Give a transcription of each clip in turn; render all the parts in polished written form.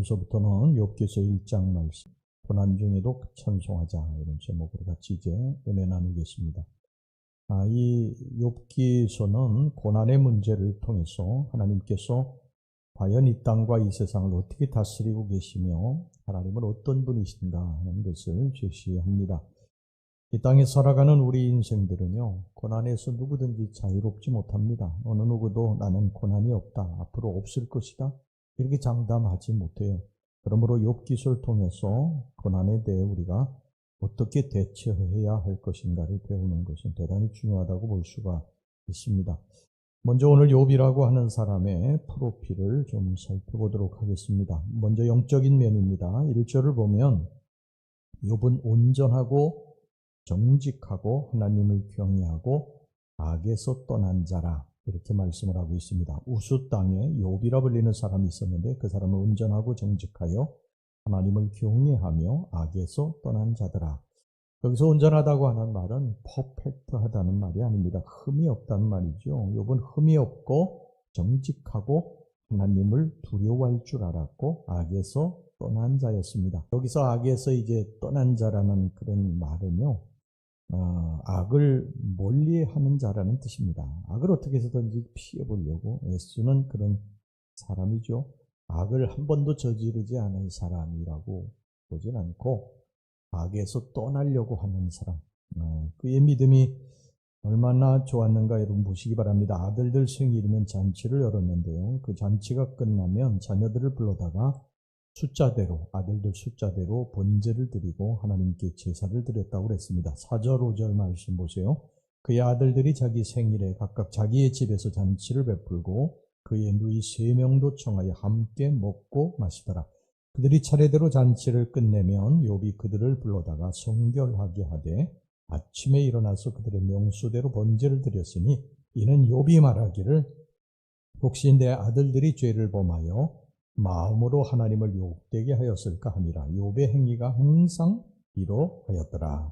오늘서부터는 욥기서 1장 말씀, 고난 중에도 찬송하자 이런 제목으로 같이 이제 은혜 나누겠습니다. 이 욥기서는 고난의 문제를 통해서 하나님께서 과연 이 땅과 이 세상을 어떻게 다스리고 계시며 하나님은 어떤 분이신가 하는 것을 제시합니다. 이 땅에 살아가는 우리 인생들은요, 고난에서 누구든지 자유롭지 못합니다. 어느 누구도 나는 고난이 없다, 앞으로 없을 것이다, 이렇게 장담하지 못해요. 그러므로 욥기서를 통해서 고난에 대해 우리가 어떻게 대처해야 할 것인가를 배우는 것은 대단히 중요하다고 볼 수가 있습니다. 먼저 오늘 욥이라고 하는 사람의 프로필을 좀 살펴보도록 하겠습니다. 먼저 영적인 면입니다. 1절을 보면 욥은 온전하고 정직하고 하나님을 경외하고 악에서 떠난 자라 이렇게 말씀을 하고 있습니다. 우스 땅에 욥이라 불리는 사람이 있었는데 그 사람은 온전하고 정직하여 하나님을 경외하며 악에서 떠난 자더라. 여기서 온전하다고 하는 말은 퍼펙트하다는 말이 아닙니다. 흠이 없다는 말이죠. 욥은 흠이 없고 정직하고 하나님을 두려워할 줄 알았고 악에서 떠난 자였습니다. 여기서 악에서 이제 떠난 자라는 그런 말은요, 악을 멀리하는 자라는 뜻입니다. 악을 어떻게 해서든지 피해보려고 애쓰는 그런 사람이죠. 악을 한 번도 저지르지 않은 사람이라고 보진 않고 악에서 떠나려고 하는 사람. 그의 믿음이 얼마나 좋았는가 여러분 보시기 바랍니다. 아들들 생일이면 잔치를 열었는데요. 그 잔치가 끝나면 자녀들을 불러다가 숫자대로, 아들들 숫자대로 번제를 드리고 하나님께 제사를 드렸다고 그랬습니다. 4절 5절 말씀 보세요. 그의 아들들이 자기 생일에 각각 자기의 집에서 잔치를 베풀고 그의 누이 3명도 청하여 함께 먹고 마시더라. 그들이 차례대로 잔치를 끝내면 욥이 그들을 불러다가 성결하게 하되 아침에 일어나서 그들의 명수대로 번제를 드렸으니 이는 욥이 말하기를 혹시 내 아들들이 죄를 범하여 마음으로 하나님을 욕되게 하였을까 함이라. 욥의 행위가 항상 이러하였더라.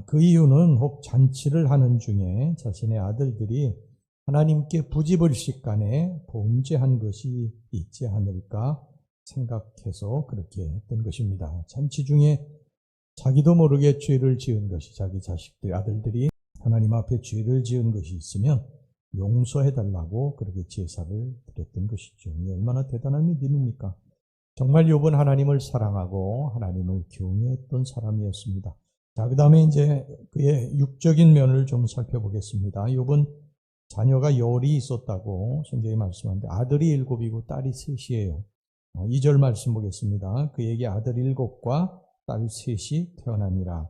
그 이유는 혹 잔치를 하는 중에 자신의 아들들이 하나님께 부지불식간에 범죄한 것이 있지 않을까 생각해서 그렇게 했던 것입니다. 잔치 중에 자기도 모르게 죄를 지은 것이, 자기 자식들, 아들들이 하나님 앞에 죄를 지은 것이 있으면 용서해달라고 그렇게 제사를 드렸던 것이죠. 얼마나 대단한 믿음입니까? 정말 욥은 하나님을 사랑하고 하나님을 경외했던 사람이었습니다. 자, 그 다음에 이제 그의 육적인 면을 좀 살펴보겠습니다. 욥은 자녀가 10이 있었다고 성경에 말씀하는데 아들이 7이고 딸이 3이에요. 2절 말씀 보겠습니다. 그에게 아들 7과 딸 3이 태어나니라.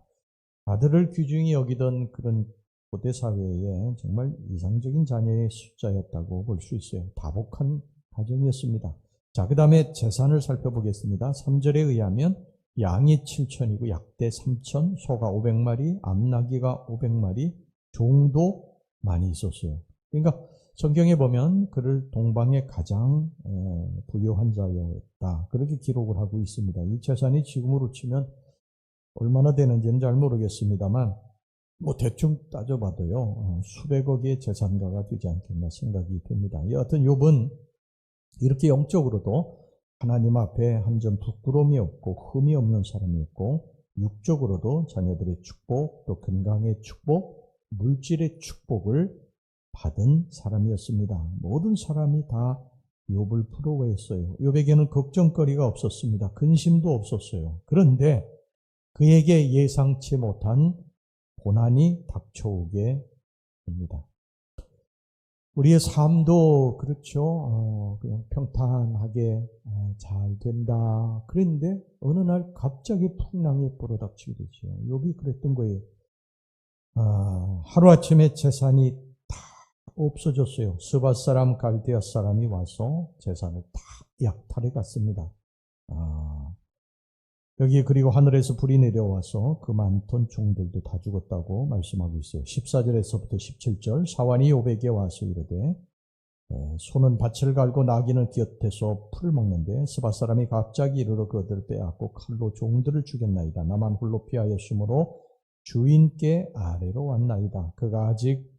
아들을 귀중히 여기던 그런 고대 사회에 정말 이상적인 자녀의 숫자였다고 볼 수 있어요. 다복한 가정이었습니다. 자, 그 다음에 재산을 살펴보겠습니다. 3절에 의하면 양이 7천이고 약대 3천, 소가 500마리, 암나귀가 500마리, 종도 많이 있었어요. 그러니까 성경에 보면 그를 동방의 가장 부유한 자였다, 그렇게 기록을 하고 있습니다. 이 재산이 지금으로 치면 얼마나 되는지는 잘 모르겠습니다만 대충 따져봐도요, 수백억의 재산가가 되지 않겠나 생각이 듭니다. 여하튼 욥은 이렇게 영적으로도 하나님 앞에 한 점 부끄러움이 없고 흠이 없는 사람이었고, 육적으로도 자녀들의 축복, 또 건강의 축복, 물질의 축복을 받은 사람이었습니다. 모든 사람이 다 욥을 부러워했어요. 욥에게는 걱정거리가 없었습니다. 근심도 없었어요. 그런데 그에게 예상치 못한 고난이 닥쳐오게 됩니다. 우리의 삶도 그렇죠. 그냥 평탄하게 잘 된다. 그런데 어느 날 갑자기 풍랑이 불어닥치게 되죠. 욥이 그랬던 거예요. 하루아침에 재산이 다 없어졌어요. 스밧 사람, 갈대아 사람이 와서 재산을 다 약탈해 갔습니다. 여기 그리고 하늘에서 불이 내려와서 그 많던 종들도 다 죽었다고 말씀하고 있어요. 14절에서부터 17절, 사환이 욥에게 와서 이르되 소는 밭을 갈고 나귀는 곁에서 풀을 먹는데 스밧 사람이 갑자기 이르러 그들을 빼앗고 칼로 종들을 죽였나이다. 나만 홀로 피하였으므로 주인께 아래로 왔나이다. 그가 아직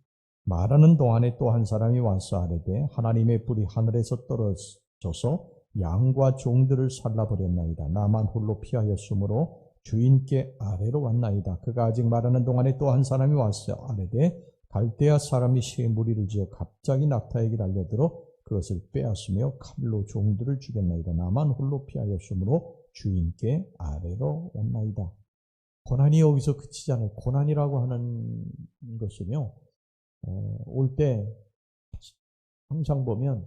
말하는 동안에 또 한 사람이 와서 아뢰되 하나님의 불이 하늘에서 떨어져서 양과 종들을 살라버렸나이다. 나만 홀로 피하였으므로 주인께 아래로 왔나이다. 그가 아직 말하는 동안에 또 한 사람이 왔어 아래되 갈대아 사람이 새 무리를 지어 갑자기 낙타에게 달려들어 그것을 빼앗으며 칼로 종들을 죽였나이다. 나만 홀로 피하였으므로 주인께 아래로 왔나이다. 고난이 여기서 그치지 않아요. 고난이라고 하는 것은요, 올 때 항상 보면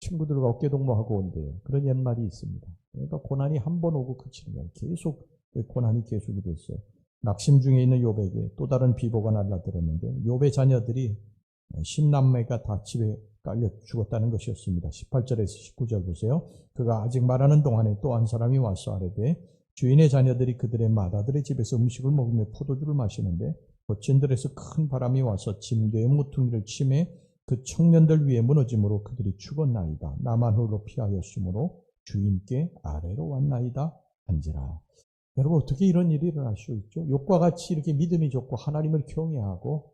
친구들과 어깨동무하고 온대요. 그런 옛말이 있습니다. 그러니까 고난이 한 번 오고 그치는 거예요. 계속 고난이 계속이 됐어요. 낙심 중에 있는 욥에게 또 다른 비보가 날라들었는데 욥의 자녀들이 10남매가 다 집에 깔려 죽었다는 것이었습니다. 18절에서 19절 보세요. 그가 아직 말하는 동안에 또 한 사람이 와서 아뢰되 주인의 자녀들이 그들의 맏아들의 집에서 음식을 먹으며 포도주를 마시는데 거친들에서 큰 바람이 와서 침대의 모퉁이를 치매 그 청년들 위에 무너짐으로 그들이 죽었나이다. 나만 홀로 피하였으므로 주인께 아래로 왔나이다 한지라. 여러분 어떻게 이런 일이 일어날 수 있죠? 욥과 같이 이렇게 믿음이 좋고 하나님을 경외하고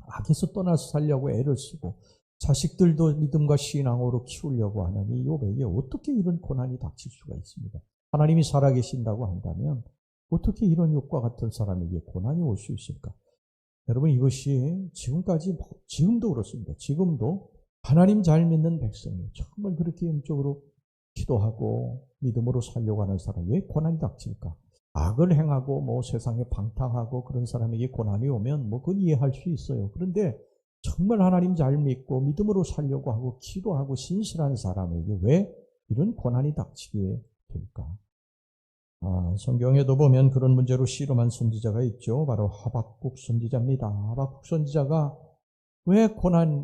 악에서 떠나서 살려고 애를 쓰고 자식들도 믿음과 신앙으로 키우려고 하는 이 욥에게 어떻게 이런 고난이 닥칠 수가 있습니다. 하나님이 살아계신다고 한다면 어떻게 이런 욥과 같은 사람에게 고난이 올 수 있을까? 여러분 이것이 지금도 그렇습니다. 지금도 하나님 잘 믿는 백성이 정말 그렇게 영적으로 기도하고 믿음으로 살려고 하는 사람이 왜 고난이 닥칠까? 악을 행하고 세상에 방탕하고 그런 사람에게 고난이 오면 그건 이해할 수 있어요. 그런데 정말 하나님 잘 믿고 믿음으로 살려고 하고 기도하고 신실한 사람에게 왜 이런 고난이 닥치게 될까? 성경에도 보면 그런 문제로 씨름한 선지자가 있죠. 바로 하박국 선지자입니다. 하박국 선지자가 왜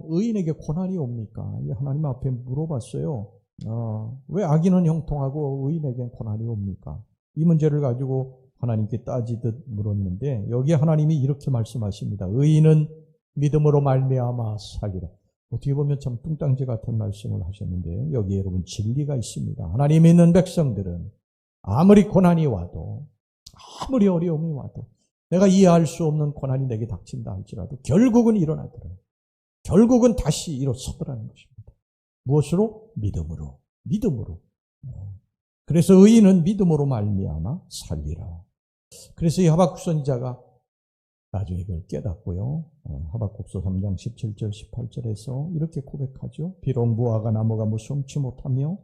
의인에게 고난이 옵니까? 하나님 앞에 물어봤어요. 왜 악인은 형통하고 의인에겐 고난이 옵니까? 이 문제를 가지고 하나님께 따지듯 물었는데 여기에 하나님이 이렇게 말씀하십니다. 의인은 믿음으로 말미암아 살리라. 어떻게 보면 참 뚱땅지 같은 말씀을 하셨는데 여기에 여러분 진리가 있습니다. 하나님 믿는 백성들은 아무리 고난이 와도 아무리 어려움이 와도 내가 이해할 수 없는 고난이 내게 닥친다 할지라도 결국은 일어나더라. 결국은 다시 일어서더라는 것입니다. 무엇으로? 믿음으로. 그래서 의인은 믿음으로 말미암아 살리라. 그래서 이 하박국 선지자가 나중에 그걸 깨닫고요. 하박국서 3장 17절 18절에서 이렇게 고백하죠. 비록 무화과 나무가 무성치 못하며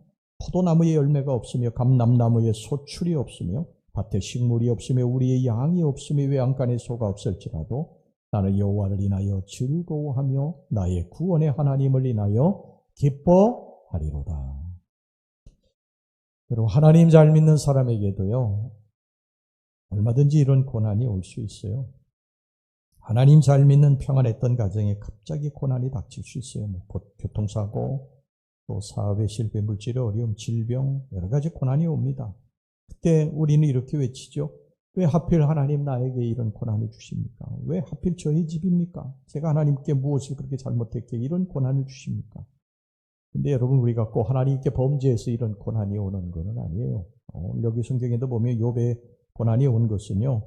포도나무에 열매가 없으며 감람나무에 소출이 없으며 밭에 식물이 없으며 우리의 양이 없으며 외양간에 소가 없을지라도 나는 여호와를 인하여 즐거워하며 나의 구원의 하나님을 인하여 기뻐하리로다. 여러분 하나님 잘 믿는 사람에게도요. 얼마든지 이런 고난이 올 수 있어요. 하나님 잘 믿는 평안했던 가정에 갑자기 고난이 닥칠 수 있어요. 교통사고, 또 사업의 실패, 물질의 어려움, 질병, 여러 가지 고난이 옵니다. 그때 우리는 이렇게 외치죠. 왜 하필 하나님 나에게 이런 고난을 주십니까? 왜 하필 저희 집입니까? 제가 하나님께 무엇을 그렇게 잘못했기에 이런 고난을 주십니까? 근데 여러분 우리가 꼭 하나님께 범죄해서 이런 고난이 오는 것은 아니에요. 여기 성경에도 보면 욥의 고난이 온 것은요.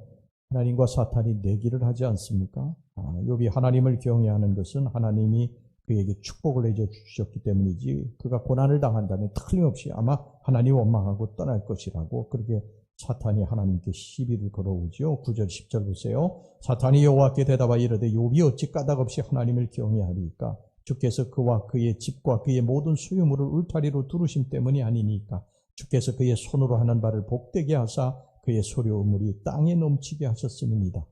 하나님과 사탄이 내기를 하지 않습니까? 욥이 하나님을 경외하는 것은 하나님이 그에게 축복을 해줘 주셨기 때문이지 그가 고난을 당한다면 틀림없이 아마 하나님 원망하고 떠날 것이라고 그렇게 사탄이 하나님께 시비를 걸어오죠. 9절 10절 보세요. 사탄이 여호와께 대답하여 이르되 욥이 어찌 까닭없이 하나님을 경외하리까? 주께서 그와 그의 집과 그의 모든 소유물을 울타리로 두르심 때문이 아니니까. 주께서 그의 손으로 하는 바를 복되게 하사 그의 소유물이 땅에 넘치게 하셨음이니이다.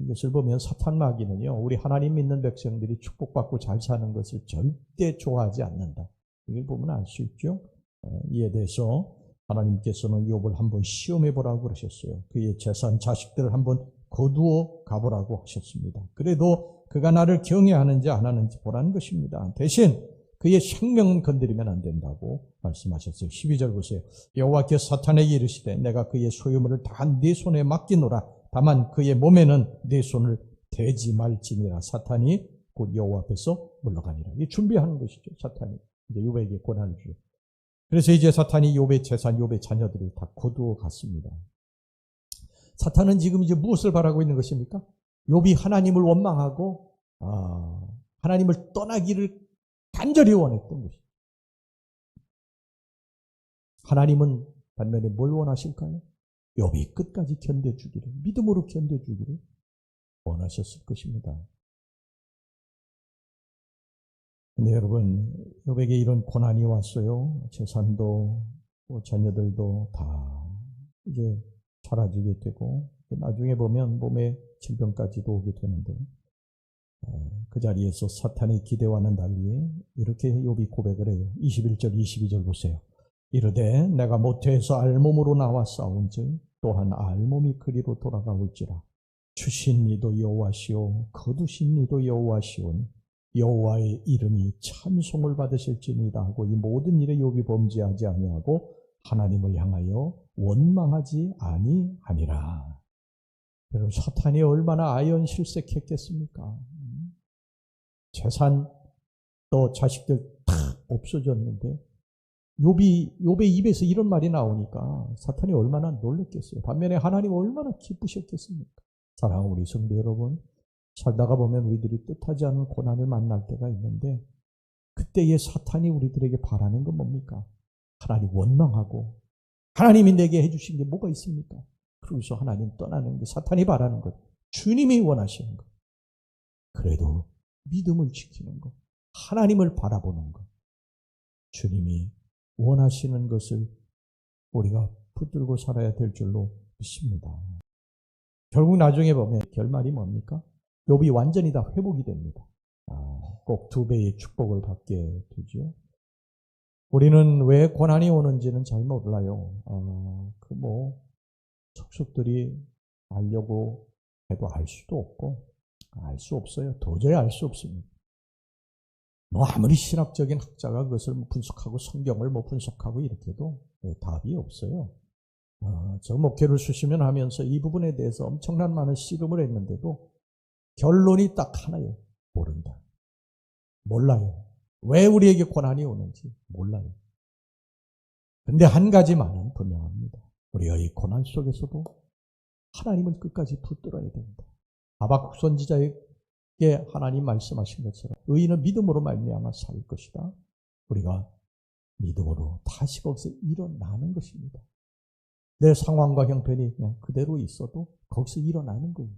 이것을 보면 사탄 마귀는요, 우리 하나님 믿는 백성들이 축복받고 잘 사는 것을 절대 좋아하지 않는다. 이걸 보면 알 수 있죠. 이에 대해서 하나님께서는 욥을 한번 시험해 보라고 그러셨어요. 그의 재산, 자식들을 한번 거두어 가보라고 하셨습니다. 그래도 그가 나를 경외하는지 안 하는지 보라는 것입니다. 대신 그의 생명은 건드리면 안 된다고 말씀하셨어요. 12절 보세요. 여호와께서 사탄에게 이르시되 내가 그의 소유물을 다 네 손에 맡기노라. 다만 그의 몸에는 네 손을 대지 말지니라. 사탄이 곧 여호와 앞에서 물러가니라. 이 준비하는 것이죠. 사탄이 이제 욥에게 고난을 주죠. 그래서 이제 사탄이 욥의 재산, 욥의 자녀들을 다 거두어 갔습니다. 사탄은 지금 이제 무엇을 바라고 있는 것입니까? 욥이 하나님을 원망하고 하나님을 떠나기를 간절히 원했던 것입니다. 하나님은 반면에 뭘 원하실까요? 욥이 끝까지 견뎌주기를, 믿음으로 견뎌주기를 원하셨을 것입니다. 근데 여러분, 욥에게 이런 고난이 왔어요. 재산도 자녀들도 다 이제 사라지게 되고, 나중에 보면 몸에 질병까지도 오게 되는데, 그 자리에서 사탄의 기대와는 달리 이렇게 욥이 고백을 해요. 21절 22절 보세요. 이르되 내가 모태에서 알몸으로 나와 싸운즉 또한 알몸이 그리로 돌아가올지라. 주신 이도 여호와시오 거두신 이도 여호와시오니 여호와의 이름이 찬송을 받으실지니이다 하고, 이 모든 일에 욥이 범죄하지 아니하고 하나님을 향하여 원망하지 아니하니라. 여러분, 사탄이 얼마나 아연실색했겠습니까? 재산 또 자식들 다 없어졌는데 욥의 입에서 이런 말이 나오니까 사탄이 얼마나 놀랐겠어요. 반면에 하나님 얼마나 기쁘셨겠습니까? 사랑하는 우리 성도 여러분, 살다가 보면 우리들이 뜻하지 않은 고난을 만날 때가 있는데, 그때의 사탄이 우리들에게 바라는 건 뭡니까? 하나님 원망하고, 하나님이 내게 해주신 게 뭐가 있습니까? 그러면서 하나님 떠나는 게 사탄이 바라는 것, 주님이 원하시는 것. 그래도 믿음을 지키는 것, 하나님을 바라보는 것, 주님이 원하시는 것을 우리가 붙들고 살아야 될 줄로 믿습니다. 결국 나중에 보면 결말이 뭡니까? 욥이 완전히 다 회복이 됩니다. 꼭 2배의 축복을 받게 되죠. 우리는 왜 고난이 오는지는 잘 몰라요. 속속들이 알려고 해도 알 수도 없고, 알 수 없어요. 도저히 알 수 없습니다. 아무리 신학적인 학자가 그것을 분석하고 성경을 분석하고 이렇게 해도 답이 없어요. 저 목회를 수십 년 하면서 이 부분에 대해서 엄청난 많은 씨름을 했는데도 결론이 딱 하나예요. 모른다. 몰라요. 왜 우리에게 고난이 오는지 몰라요. 그런데 한 가지만은 분명합니다. 우리가 이 고난 속에서도 하나님을 끝까지 붙들어야 된다. 하박국 선지자에게 하나님 말씀하신 것처럼 의인은 믿음으로 말미암아 살 것이다. 우리가 믿음으로 다시 거기서 일어나는 것입니다. 내 상황과 형편이 그냥 그대로 있어도 거기서 일어나는 거예요.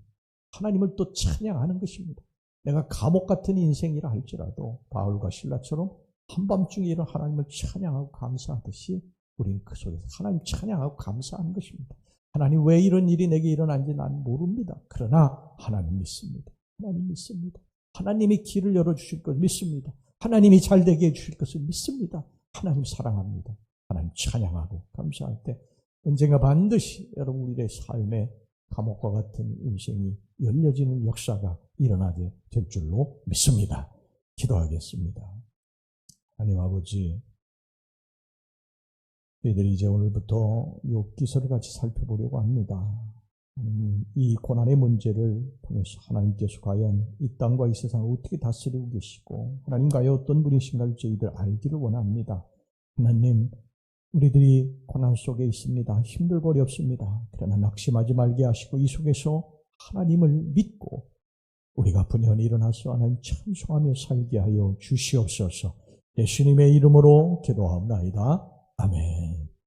하나님을 또 찬양하는 것입니다. 내가 감옥 같은 인생이라 할지라도 바울과 실라처럼 한밤중에 이런 하나님을 찬양하고 감사하듯이 우리는 그 속에서 하나님 찬양하고 감사하는 것입니다. 하나님 왜 이런 일이 내게 일어난지 난 모릅니다. 그러나 하나님 믿습니다. 하나님 믿습니다. 하나님이 길을 열어주실 것을 믿습니다. 하나님이 잘되게 해주실 것을 믿습니다. 하나님 사랑합니다. 하나님 찬양하고 감사할 때 언젠가 반드시 여러분 우리의 삶에 감옥과 같은 인생이 열려지는 역사가 일어나게 될 줄로 믿습니다. 기도하겠습니다. 하나님 아버지, 저희들이 이제 오늘부터 욥기서를 같이 살펴보려고 합니다. 이 고난의 문제를 통해서 하나님께서 과연 이 땅과 이 세상을 어떻게 다스리고 계시고 하나님 과연 어떤 분이신가를 저희들 알기를 원합니다. 하나님, 우리들이 고난 속에 있습니다. 힘들고 어렵습니다. 그러나 낙심하지 말게 하시고 이 속에서 하나님을 믿고 우리가 분연히 일어나서 하나님 찬송하며 살게 하여 주시옵소서. 예수님의 이름으로 기도하옵나이다. 아멘.